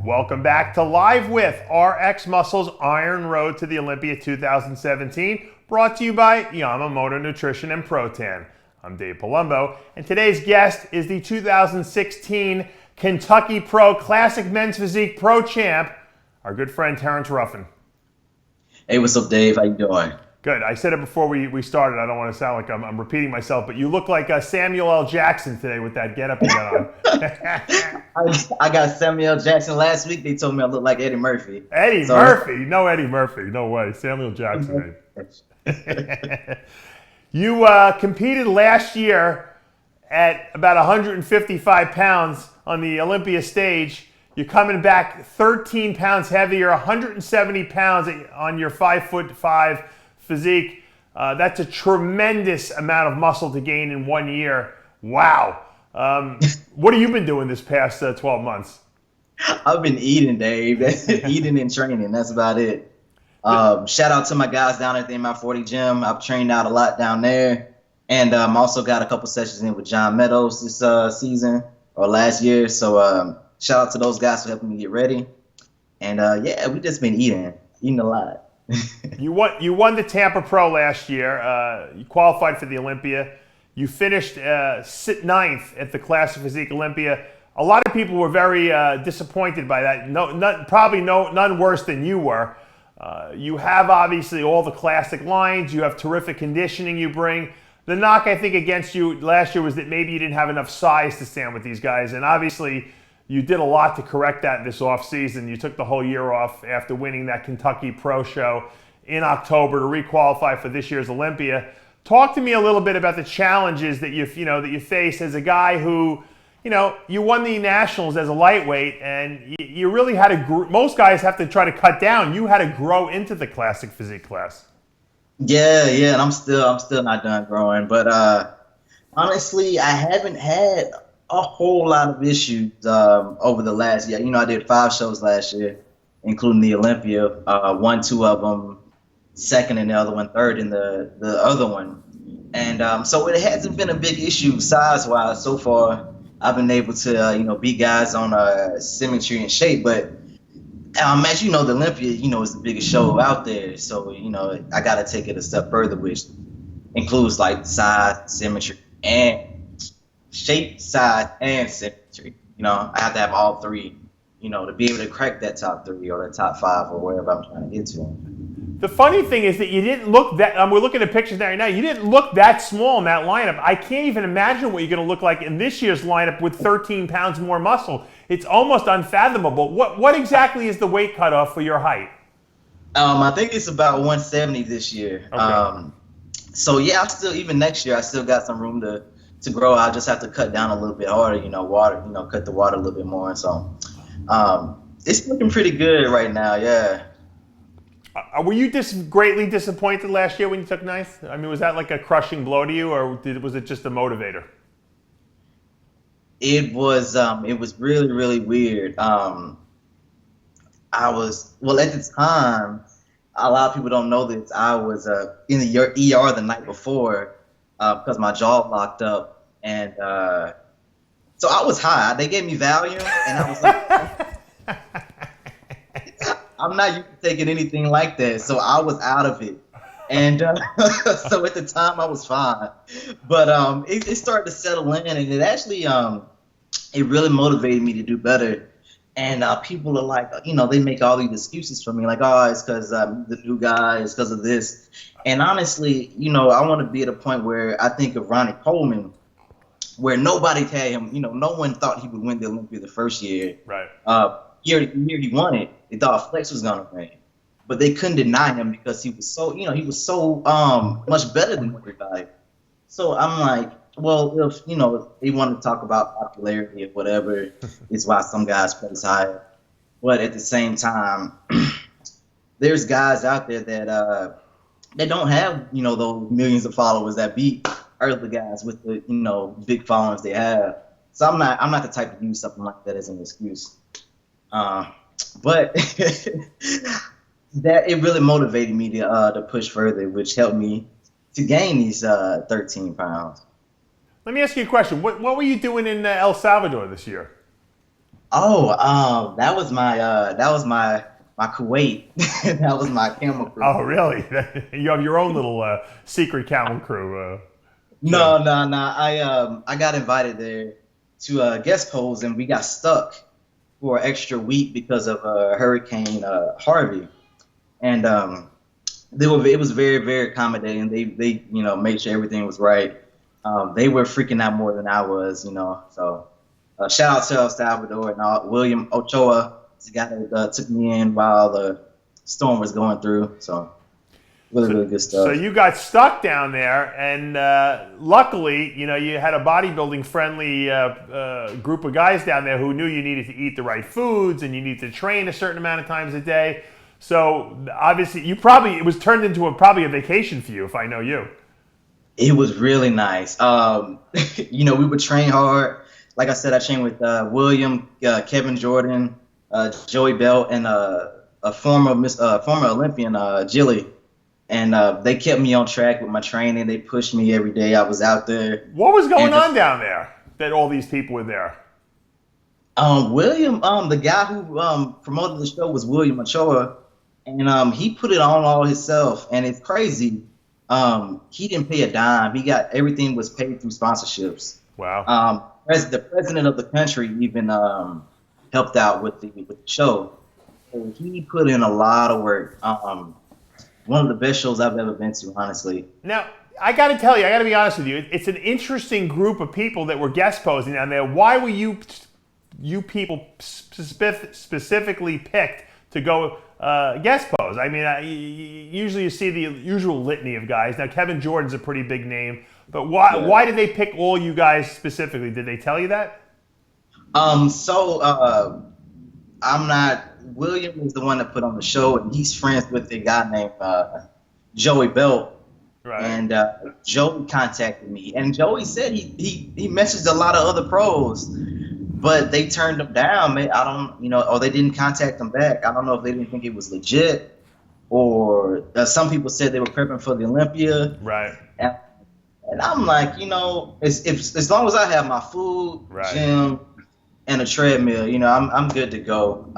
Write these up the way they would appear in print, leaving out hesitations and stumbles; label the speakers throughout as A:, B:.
A: Welcome back to Live with RXMuscle's Iron Road to the Olympia 2017, brought to you by Yamamoto Nutrition and Protan. I'm Dave Palumbo, and today's guest is the 2016 Kentucky Pro Classic Men's Physique Pro Champ, our good friend Terrence Ruffin.
B: Hey, what's up, Dave? How you doing?
A: Good. I said it before we started. I don't want to sound like I'm repeating myself, but you look like Samuel L. Jackson today with that getup you got on.
B: I got Samuel L. Jackson last week. They told me I look like Eddie Murphy.
A: Eddie Murphy? No Eddie Murphy. No way. Samuel Jackson. You competed last year at about 155 pounds on the Olympia stage. You're coming back 13 pounds heavier, 170 pounds on your 5'5" physique. That's a tremendous amount of muscle to gain in 1 year. Wow. What have you been doing this past 12 months?
B: I've been eating, Dave. Eating and training. That's about it. Shout out to my guys down at the MI40 gym. I've trained out a lot down there. And also got a couple sessions in with John Meadows this season or last year. So shout out to those guys for helping me get ready. And yeah, we just been eating a lot.
A: You won the Tampa Pro last year. You qualified for the Olympia. You finished ninth at the Classic Physique Olympia. A lot of people were very disappointed by that. Probably none worse than you were. You have obviously all the classic lines. You have terrific conditioning you bring. The knock, I think, against you last year was that maybe you didn't have enough size to stand with these guys. And obviously, you did a lot to correct that this offseason. You took the whole year off after winning that Kentucky Pro Show in October to requalify for this year's Olympia. Talk to me a little bit about the challenges that you face as a guy who, you won the nationals as a lightweight, and you really had to. Most guys have to try to cut down. You had to grow into the classic physique class.
B: Yeah, and I'm still not done growing. But honestly, I haven't had a whole lot of issues over the last year. I did 5 shows last year, including the Olympia. Won 2 of them, second in the other one, third in the other one. And so it hasn't been a big issue size-wise so far. I've been able to, beat guys on symmetry and shape. But as you know, the Olympia, is the biggest show out there. So, I got to take it a step further, which includes like size, symmetry, and shape, size, and symmetry. I have to have all 3, to be able to crack that top 3 or the top 5 or wherever I'm trying to get to.
A: The funny thing is that you didn't look that. We're looking at pictures right now. You didn't look that small in that lineup. I can't even imagine what you're going to look like in this year's lineup with 13 pounds more muscle. It's almost unfathomable. What exactly is the weight cutoff for your height?
B: I think it's about 170 this year.
A: Okay.
B: So yeah, even next year I still got some room to grow. I just have to cut down a little bit harder. Cut the water a little bit more. So it's looking pretty good right now. Yeah.
A: Were you greatly disappointed last year when you took ninth? I mean, was that like a crushing blow to you, or was it just a motivator?
B: It was really, really weird. At the time, a lot of people don't know this. I was in the ER the night before because my jaw locked up, and so I was high. They gave me Valium, and I was like, I'm not used to taking anything like that, so I was out of it. And so at the time, I was fine. But it started to settle in, and it actually it really motivated me to do better. And people are like, they make all these excuses for me, like, oh, it's because I'm the new guy, it's because of this. And honestly, I want to be at a point where I think of Ronnie Coleman, where nobody had him, no one thought he would win the Olympia the first year.
A: Right.
B: Year he won it, they thought Flex was gonna win, but they couldn't deny him because he was so much better than everybody. So I'm like, well, if they want to talk about popularity or whatever, it's why some guys place higher. But at the same time, there's guys out there that don't have those millions of followers that beat early guys with the big followings they have. So I'm not the type to use something like that as an excuse. But that it really motivated me to push further, which helped me to gain these 13 pounds.
A: Let me ask you a question. What were you doing in El Salvador this year?
B: that was my Kuwait. That was my camel crew.
A: Oh, really? You have your own little secret camel crew, Jim.
B: No. I got invited there to guest pose, and we got stuck for an extra week because of Hurricane Harvey. And it was very, very accommodating. They made sure everything was right. They were freaking out more than I was, So shout out to El Salvador and William Ochoa, the guy that took me in while the storm was going through. So really good stuff.
A: So you got stuck down there, and luckily, you had a bodybuilding friendly group of guys down there who knew you needed to eat the right foods and you need to train a certain amount of times a day. So obviously, it was turned into probably a vacation for you, if I know you.
B: It was really nice. We would train hard. Like I said, I trained with William, Kevin Jordan, Joey Belt, and a former Olympian, Jilly. And they kept me on track with my training. They pushed me every day. I was out there.
A: What was going on down there that all these people were there?
B: William, the guy who promoted the show was William Ochoa, and he put it on all himself. And it's crazy. He didn't pay a dime. Everything was paid through sponsorships.
A: Wow.
B: The president of the country even helped out with the show. So he put in a lot of work. One of the best shows I've ever been to, honestly.
A: Now, I got to be honest with you. It's an interesting group of people that were guest posing down there. Why were you people specifically picked to go guest pose? I mean, usually you see the usual litany of guys. Now, Kevin Jordan's a pretty big name, but why did they pick all you guys specifically? Did they tell you that?
B: I'm not. William is the one that put on the show, and he's friends with a guy named Joey Belt.
A: Right.
B: And Joey contacted me, and Joey said he messaged a lot of other pros, but they turned him down. I don't, or they didn't contact him back. I don't know if they didn't think it was legit, or some people said they were prepping for the Olympia.
A: Right.
B: And I'm like, as long as I have my food,
A: right,
B: gym, and a treadmill, I'm good to go.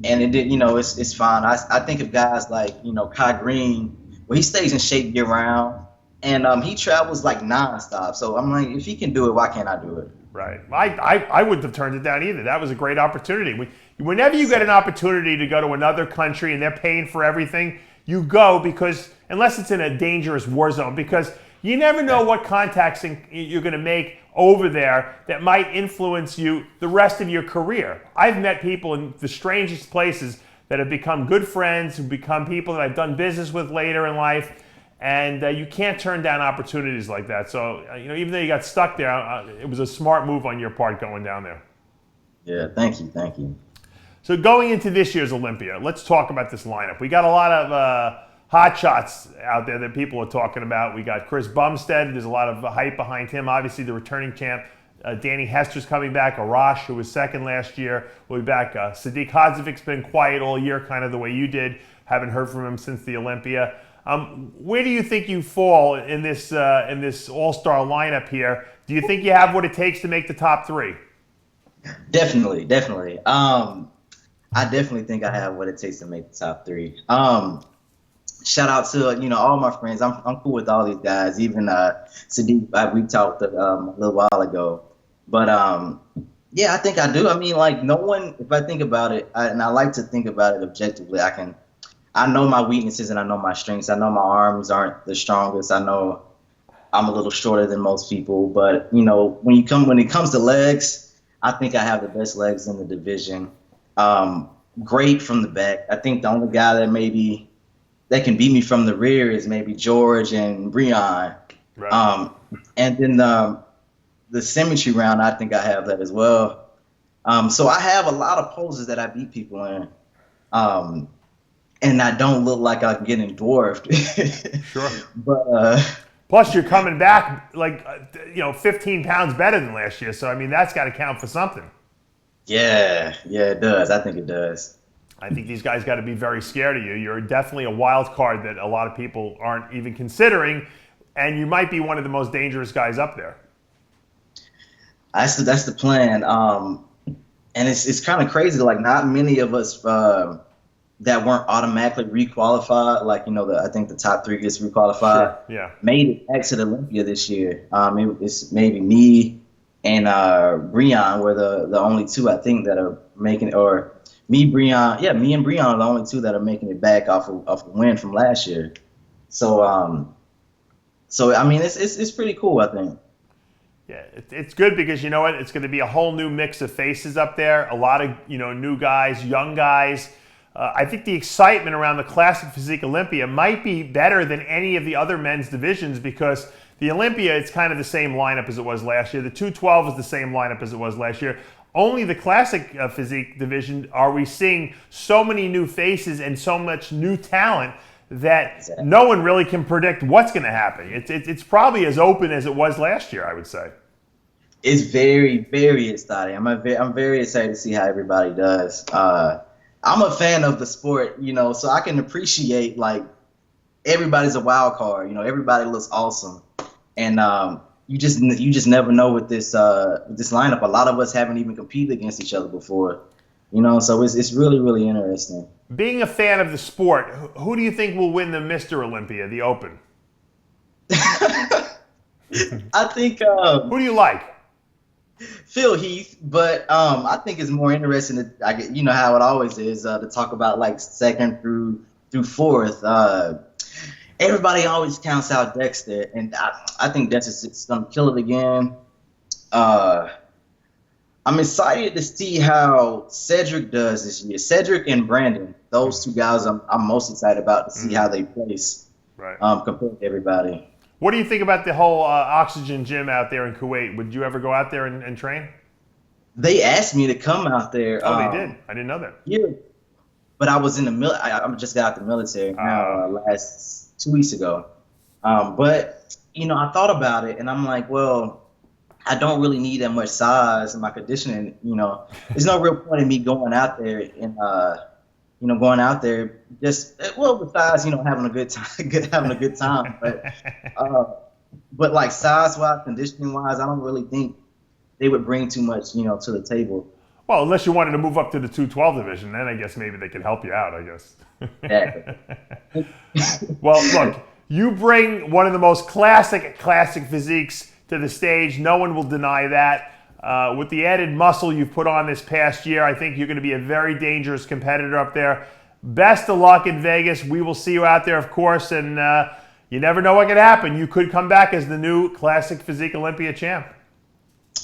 B: And it did, it's fine. I think of guys like, Kai Green, where he stays in shape year round, and he travels like nonstop. So I'm like, if he can do it, why can't I do it?
A: Right. I wouldn't have turned it down either. That was a great opportunity. Whenever you get an opportunity to go to another country and they're paying for everything, you go, because unless it's in a dangerous war zone, because you never know what contacts you're going to make over there that might influence you the rest of your career. I've met people in the strangest places that have become good friends, who become people that I've done business with later in life, and you can't turn down opportunities like that. So, even though you got stuck there, it was a smart move on your part going down there.
B: Yeah, thank you.
A: So going into this year's Olympia, let's talk about this lineup. We got a lot of hot shots out there that people are talking about. We got Chris Bumstead. There's a lot of hype behind him. Obviously, the returning champ, Danny Hester's coming back. Arash, who was second last year, will be back. Sadik Hadzovic's been quiet all year, kind of the way you did. Haven't heard from him since the Olympia. Where do you think you fall in this all-star lineup here? Do you think you have what it takes to make the top three?
B: Definitely. I definitely think I have what it takes to make the top three. Shout out to all my friends. I'm cool with all these guys. Even Sadik, we talked a little while ago. But yeah, I think I do. I mean, like, no one. If I think about it, and I like to think about it objectively, I know my weaknesses and I know my strengths. I know my arms aren't the strongest. I know I'm a little shorter than most people. But when it comes to legs, I think I have the best legs in the division. Great from the back. I think the only guy that can beat me from the rear is maybe George and Breon.
A: Right.
B: And then the symmetry round, I think I have that as well. So I have a lot of poses that I beat people in. And I don't look like I'm getting dwarfed.
A: Sure.
B: But
A: plus, you're coming back 15 pounds better than last year. So, I mean, that's got to count for something.
B: Yeah, it does. I think it does.
A: I think these guys got to be very scared of you. You're definitely a wild card that a lot of people aren't even considering, and you might be one of the most dangerous guys up there.
B: That's the plan. and it's kind of crazy. Like, not many of us that weren't automatically requalified, like, I think the top 3 gets requalified,
A: Sure. Yeah.
B: made it back to the Olympia this year. It's maybe me and Breon were the only 2, I think, that are making it, or me and Breon are the only 2 that are making it back off a win from last year. So I mean, it's pretty cool, I think.
A: Yeah, it's good because you know what? It's going to be a whole new mix of faces up there. A lot of new guys, young guys. I think the excitement around the Classic Physique Olympia might be better than any of the other men's divisions because the Olympia, it's kind of the same lineup as it was last year. The 212 is the same lineup as it was last year. Only the Classic Physique division are we seeing so many new faces and so much new talent that no one really can predict what's going to happen. It's probably as open as it was last year, I would say.
B: It's very, very exciting. I'm very excited to see how everybody does. I'm a fan of the sport, so I can appreciate, like, everybody's a wild card. Everybody looks awesome, and you just never know with this lineup. A lot of us haven't even competed against each other before, so it's really, really interesting.
A: Being a fan of the sport, who do you think will win the Mr. Olympia, the Open?
B: I think
A: who do you like?
B: Phil Heath, but I think it's more interesting to, how it always is, to talk about, like, 2nd through 4th. Everybody always counts out Dexter, and I think Dexter's going to kill it again. I'm excited to see how Cedric does this year. Cedric and Brandon, those 2 guys I'm most excited about to see how they place compared to everybody.
A: What do you think about the whole oxygen gym out there in Kuwait? Would you ever go out there and train?
B: They asked me to come out there.
A: Oh, they did? I didn't know that.
B: Yeah. But I was in the military. I just got out the military last 2 weeks ago. But, I thought about it, and I'm like, well, I don't really need that much size in my conditioning. There's no real point in me going out there and, just, besides, having a good time, but like size-wise, conditioning-wise, I don't really think they would bring too much, to the table.
A: Well, unless you wanted to move up to the 212 division, then I guess maybe they could help you out, I guess.
B: Exactly.
A: Well, look, you bring one of the most classic physiques to the stage. No one will deny that. With the added muscle you've put on this past year, I think you're going to be a very dangerous competitor up there. Best of luck in Vegas. We will see you out there, of course, and you never know what could happen. You could come back as the new Classic Physique Olympia champ.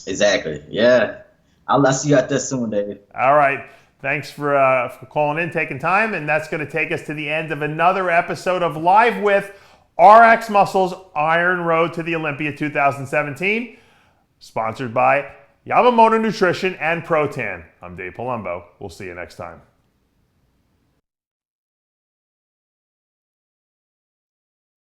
B: Exactly. Yeah. I'll see you out there soon, David.
A: All right. Thanks for calling in, taking time, and that's going to take us to the end of another episode of Live with RXMuscle's Iron Road to the Olympia 2017, sponsored by Yamamoto Nutrition and Protan. I'm Dave Palumbo. We'll see you next time.